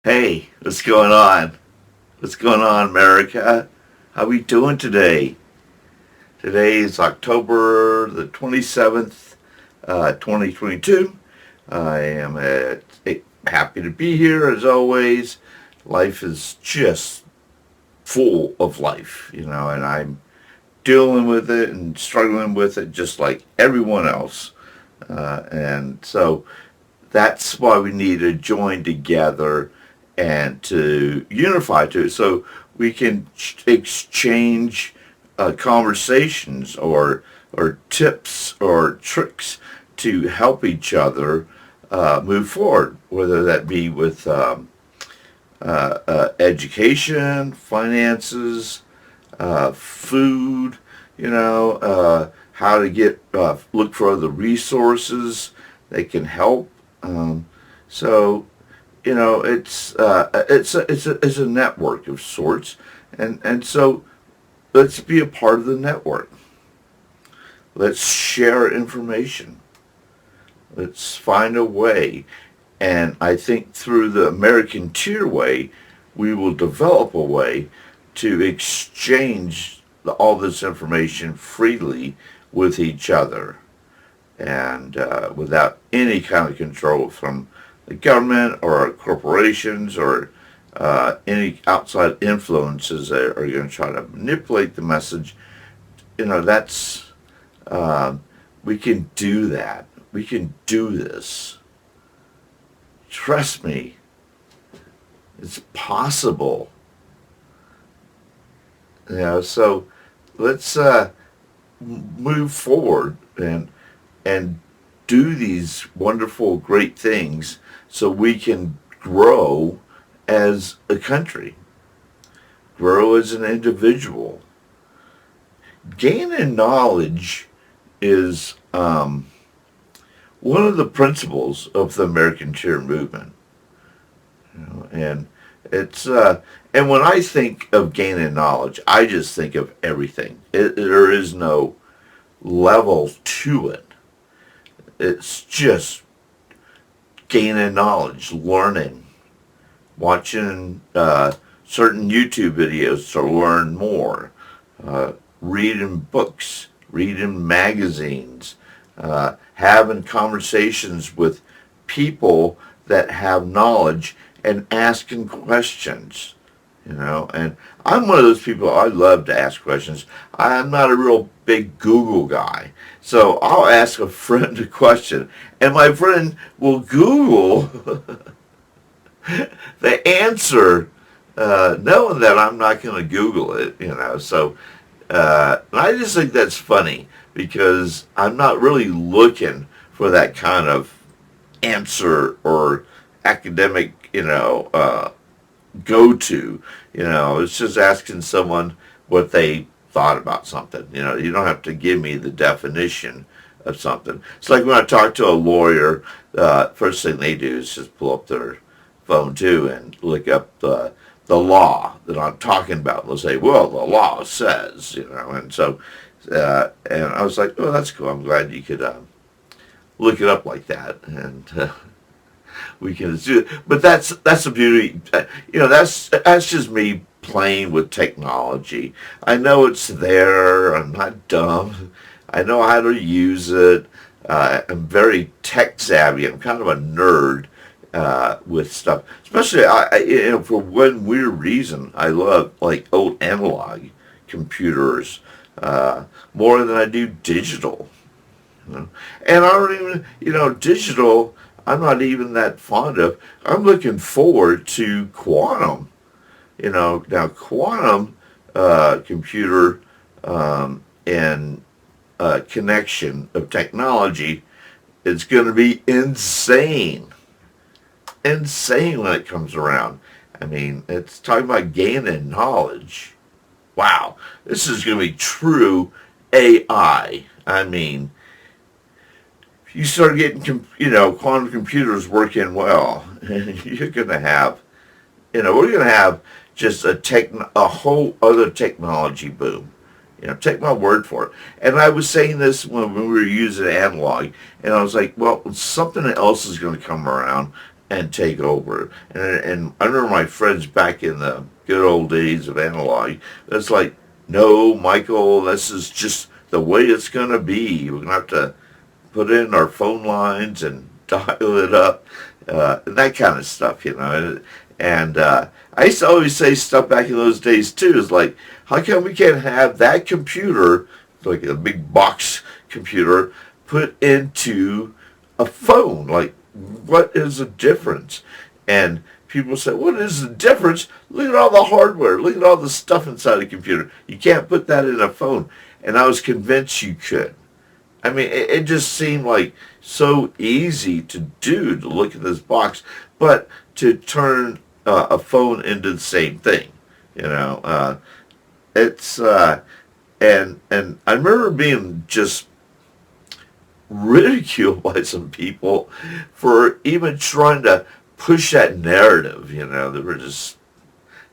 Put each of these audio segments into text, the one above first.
Hey, what's going on? What's going on, America? How we doing today? Today is October the 27th, 2022. I am happy to be here as always. Life is just full of life, and I'm dealing with it and struggling with it just like everyone else. And so that's why we need to join together and to unify to so we can exchange conversations or tips or tricks to help each other move forward, whether that be with education, finances, food, how to get look for other resources that can help. So it's a network of sorts, and so let's be a part of the network. Let's share information. Let's find a way, and I think through the Americanteer way, we will develop a way to exchange all this information freely with each other, and without any kind of control from the government or corporations or any outside influences that are going to try to manipulate the message. That's we can do that. We can do this. Trust me, it's possible. So let's move forward and do these wonderful, great things so we can grow as a country, grow as an individual. Gaining knowledge is one of the principles of the Americanteer movement. And it's and when I think of gaining knowledge, I just think of everything. There is no level to it. It's just gaining knowledge, learning, watching certain YouTube videos to learn more, reading books, reading magazines, having conversations with people that have knowledge and asking questions. And I'm one of those people, I love to ask questions. I'm not a real big Google guy. So I'll ask a friend a question, and my friend will Google the answer, knowing that I'm not going to Google it. So I just think that's funny because I'm not really looking for that kind of answer or academic, go to. It's just asking someone what they thought about something. You don't have to give me the definition of something. It's like when I talk to a lawyer, first thing they do is just pull up their phone too and look up the law that I'm talking about. They'll say, well, the law says, and so, and I was like, oh, that's cool. I'm glad you could look it up like that. And we can do it. But that's the beauty. That's just me playing with technology. I know it's there. I'm not dumb. I know how to use it. I'm very tech savvy. I'm kind of a nerd with stuff. Especially, for one weird reason, I love like old analog computers more than I do digital. And I don't even, digital, I'm not even that fond of. I'm looking forward to quantum. Now quantum computer and connection of technology is going to be insane. Insane when it comes around. I mean, it's talking about gaining knowledge. Wow, this is going to be true AI. I mean, you start getting, quantum computers working well, and you're going to have, we're going to have just a whole other technology boom. Take my word for it. And I was saying this when we were using analog, and I was like, well, something else is going to come around, and take over. And I remember my friends back in the good old days of analog. It's like, no, Michael, this is just the way it's going to be. We're going to have to put in our phone lines and dial it up, and that kind of stuff, you know. And I used to always say stuff back in those days too. Is like, how come we can't have that computer, like a big box computer, put into a phone? Like, what is the difference? And people say, what is the difference? Look at all the hardware. Look at all the stuff inside a computer. You can't put that in a phone. And I was convinced you could. I mean, it just seemed like so easy to do, to look at this box, but to turn a phone into the same thing, you know. It's and I remember being just ridiculed by some people for even trying to push that narrative, you know. They were just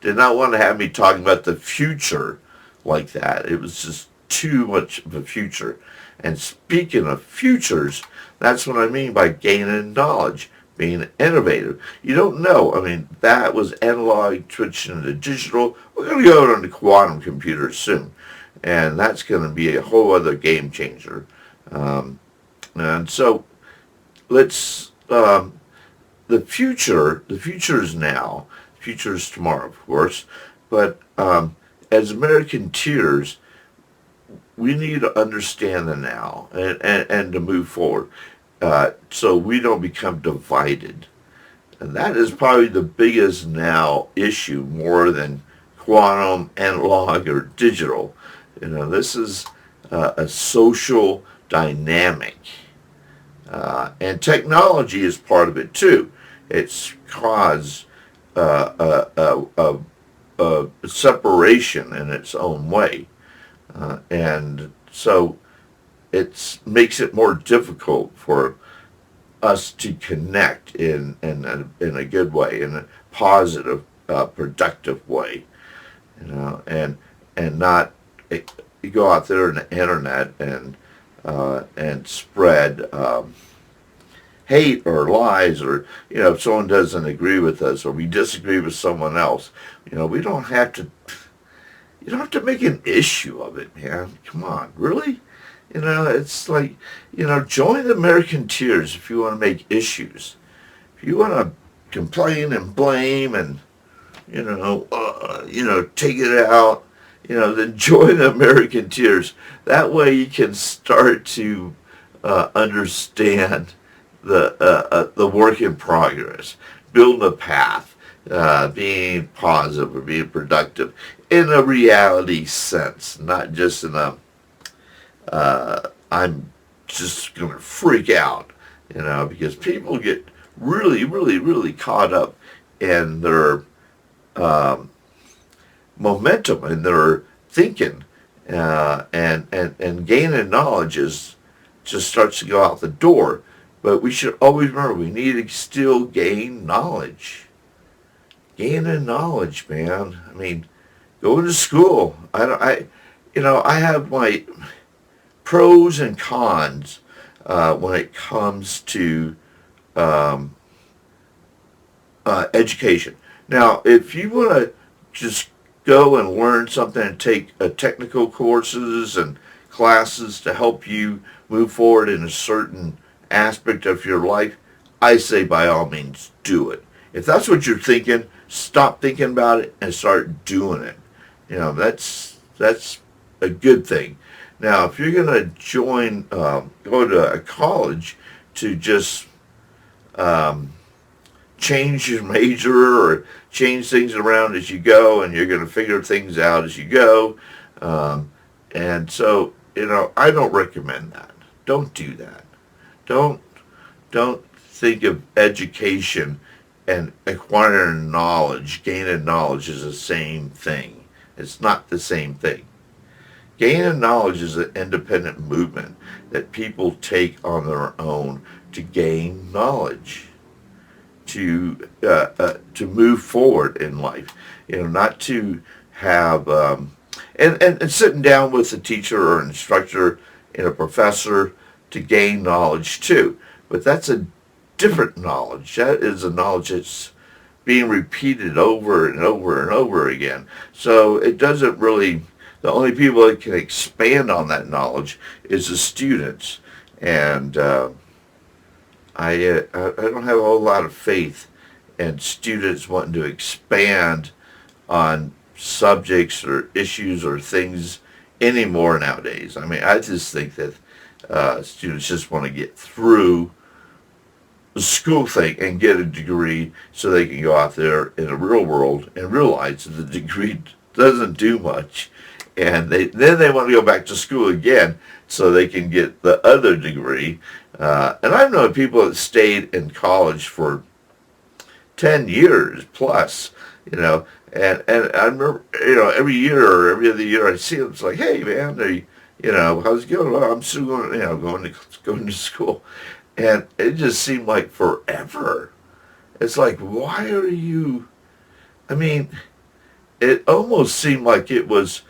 did not want to have me talking about the future like that. It was just too much of a future. And speaking of futures, that's what I mean by gaining knowledge, being innovative. You don't know. I mean, that was analog, switching into digital. We're going to go into quantum computers soon. And that's going to be a whole other game changer. And so let's, the future is now. The future is tomorrow, of course. But as Americanteers, we need to understand the now and to move forward so we don't become divided. And that is probably the biggest now issue, more than quantum, analog, or digital. You know, this is a social dynamic. And technology is part of it too. It's caused a separation in its own way. And so it makes it more difficult for us to connect in a good way, in a positive, productive way, you know, and not go out there on the internet and spread hate or lies, or, you know, if someone doesn't agree with us or we disagree with someone else, you know, we don't have to. You don't have to make an issue of it, man. Come on, really? You know, it's like, you know, join the Americanteers if you want to make issues. If you want to complain and blame and, you know, take it out, you know, then join the Americanteers. That way you can start to understand the work in progress, building a path. Being positive or being productive in a reality sense, not just in a I'm just going to freak out, you know, because people get really, really, really caught up in their momentum and their thinking, and gaining knowledge just starts to go out the door. But we should always remember we need to still gain knowledge. Gaining knowledge, man. I mean, going to school. I have my pros and cons when it comes to education. Now, if you want to just go and learn something and take technical courses and classes to help you move forward in a certain aspect of your life, I say by all means do it. If that's what you're thinking, stop thinking about it and start doing it. You know, that's a good thing. Now, if you're going to join, go to a college to just change your major or change things around as you go, and you're going to figure things out as you go, and so, you know, I don't recommend that. Don't do that. Don't think of education and acquiring knowledge, gaining knowledge is the same thing. It's not the same thing. Gaining knowledge is an independent movement that people take on their own to gain knowledge, to move forward in life. You know, not to have and sitting down with a teacher or an instructor and a professor to gain knowledge too. But that's a different knowledge. That is a knowledge that's being repeated over and over and over again. So it doesn't really, the only people that can expand on that knowledge is the students. And I don't have a whole lot of faith in students wanting to expand on subjects or issues or things anymore nowadays. I mean, I just think that students just want to get through the school thing and get a degree so they can go out there in the real world and realize that the degree doesn't do much. And then they want to go back to school again so they can get the other degree. And I've known people that stayed in college for 10 years plus, you know, and I remember, you know, every year or every other year I see them, it's like, hey man, you know, how's it going? Well, I'm still going, you know, going to school. And it just seemed like forever. It's like, why are you, I mean, it almost seemed like it's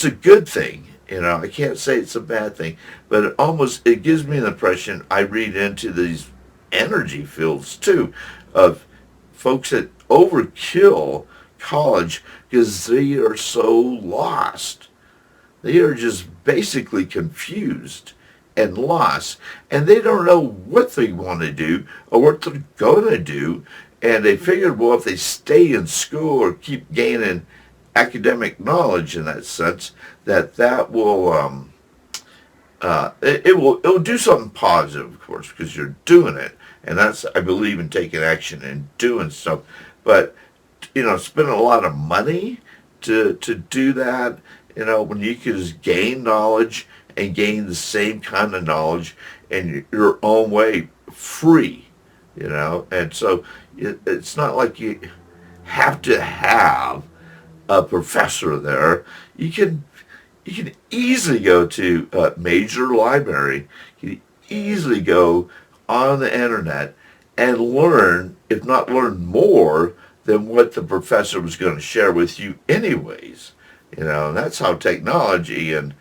a good thing. You know, I can't say it's a bad thing, but it gives me the impression I read into these energy fields too, of folks that overkill college because they are so lost. They are just basically confused and lost, and they don't know what they want to do or what they're going to do, and they figured, well, if they stay in school or keep gaining academic knowledge in that sense, that will it'll do something positive, of course, because you're doing it, and that's, I believe in taking action and doing stuff. But you know, spending a lot of money to do that, you know, when you can just gain knowledge and gain the same kind of knowledge in your own way, free, you know. And so it's not like you have to have a professor there. You can easily go to a major library. You can easily go on the internet and learn, if not learn more than what the professor was going to share with you anyways. You know, and that's how technology and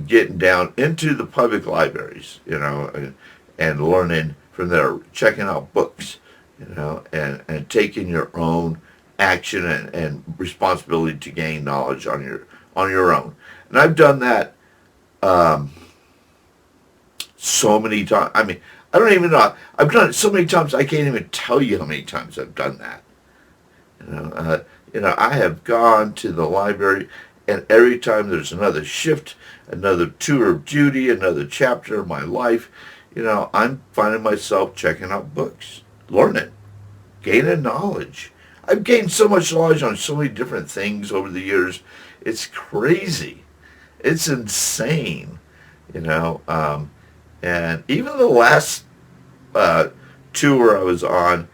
getting down into the public libraries, you know, and learning from there, checking out books, you know, and taking your own action and responsibility to gain knowledge on your own. And I've done that so many times. I mean, I don't even know. I've done it so many times I can't even tell you how many times I've done that. You know, I have gone to the library, and every time there's another shift, another tour of duty, another chapter of my life, you know, I'm finding myself checking out books, learning, gaining knowledge. I've gained so much knowledge on so many different things over the years. It's crazy. It's insane, you know. And even the last tour I was on,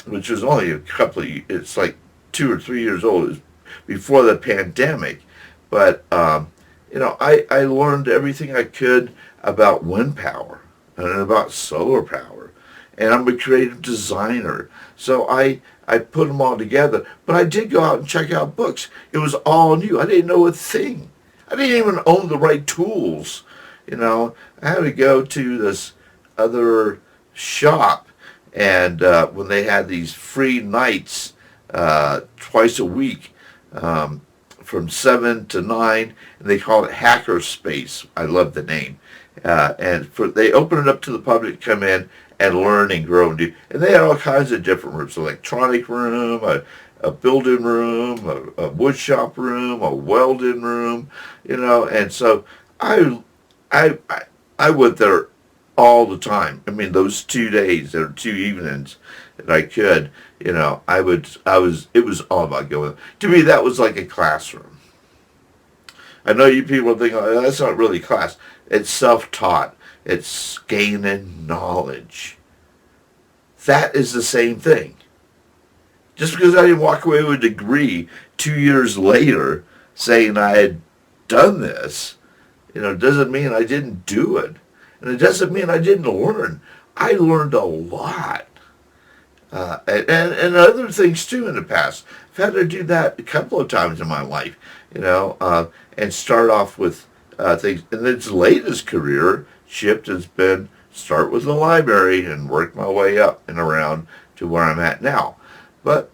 which was only a couple of, it's like 2 or 3 years old. It was before the pandemic. But, you know, I learned everything I could about wind power and about solar power. And I'm a creative designer. So I put them all together. But I did go out and check out books. It was all new. I didn't know a thing. I didn't even own the right tools. You know, I had to go to this other shop, and when they had these free nights twice a week from 7 to 9, and they call it Hacker Space. I love the name. And they open it up to the public to come in and learn and grow and do. And they had all kinds of different rooms: electronic room, a building room, a wood shop room, a welding room, you know. And so I went there all the time. I mean, those 2 days or 2 evenings that I could, you know, it was all about going. To me, that was like a classroom. I know you people think, oh, that's not really class. It's self-taught. It's gaining knowledge. That is the same thing. Just because I didn't walk away with a degree 2 years later saying I had done this, you know, doesn't mean I didn't do it. And it doesn't mean I didn't learn. I learned a lot. And other things too in the past. I've had to do that a couple of times in my life, you know, and start off with things. And its latest career shift has been start with the library and work my way up and around to where I'm at now. But,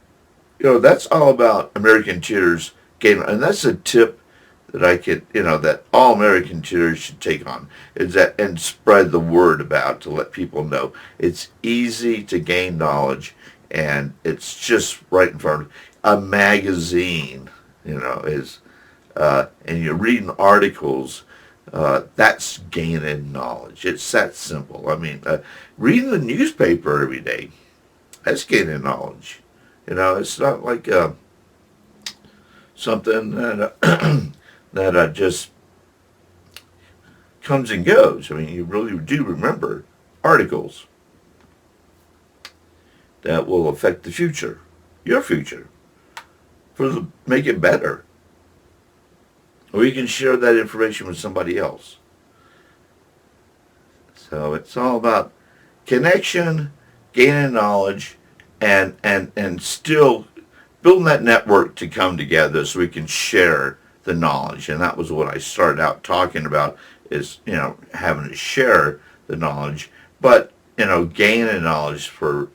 that's all about Americanteers game. And that's a tip that I could, that all Americanteers should take on, is that, and spread the word about to let people know. It's easy to gain knowledge, and it's just right in front of you. A magazine, is, and you're reading articles, that's gaining knowledge. It's that simple. I mean, reading the newspaper every day, that's gaining knowledge. It's not like something that that just comes and goes. I mean, you really do remember articles that will affect the future, your future, make it better. Or you can share that information with somebody else. So it's all about connection, gaining knowledge, and still building that network to come together so we can share the knowledge. And that was what I started out talking about, is, having to share the knowledge. But, gaining knowledge for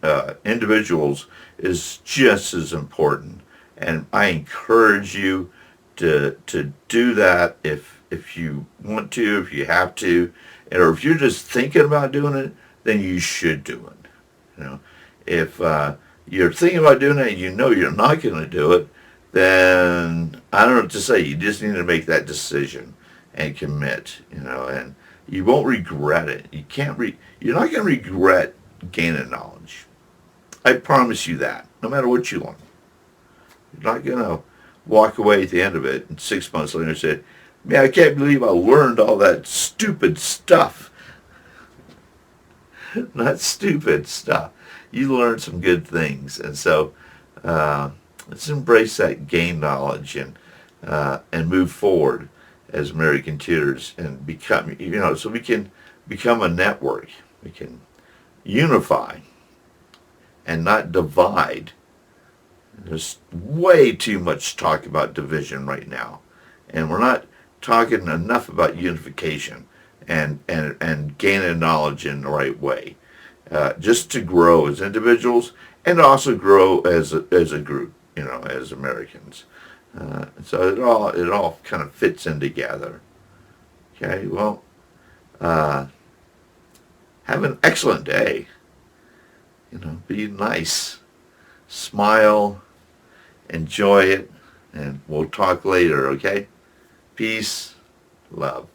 individuals is just as important. And I encourage you to do that if you want to, if you have to, or if you're just thinking about doing it, then you should do it. If you're thinking about doing it and you're not going to do it, then I don't know what to say. You just need to make that decision and commit, and you won't regret it. You're not going to regret gaining knowledge. I promise you that, no matter what you learn. You're not going to walk away at the end of it and 6 months later say, man, I can't believe I learned all that stupid stuff. Not stupid stuff. You learned some good things. And so let's embrace that gain knowledge and move forward as Americanteers and become, so we can become a network. We can unify and not divide. There's way too much talk about division right now. And we're not talking enough about unification and gaining knowledge in the right way. Just to grow as individuals and also grow as a group, as Americans. So it all kind of fits in together. Okay, well, have an excellent day. Be nice. Smile. Enjoy it. And we'll talk later, okay? Peace. Love.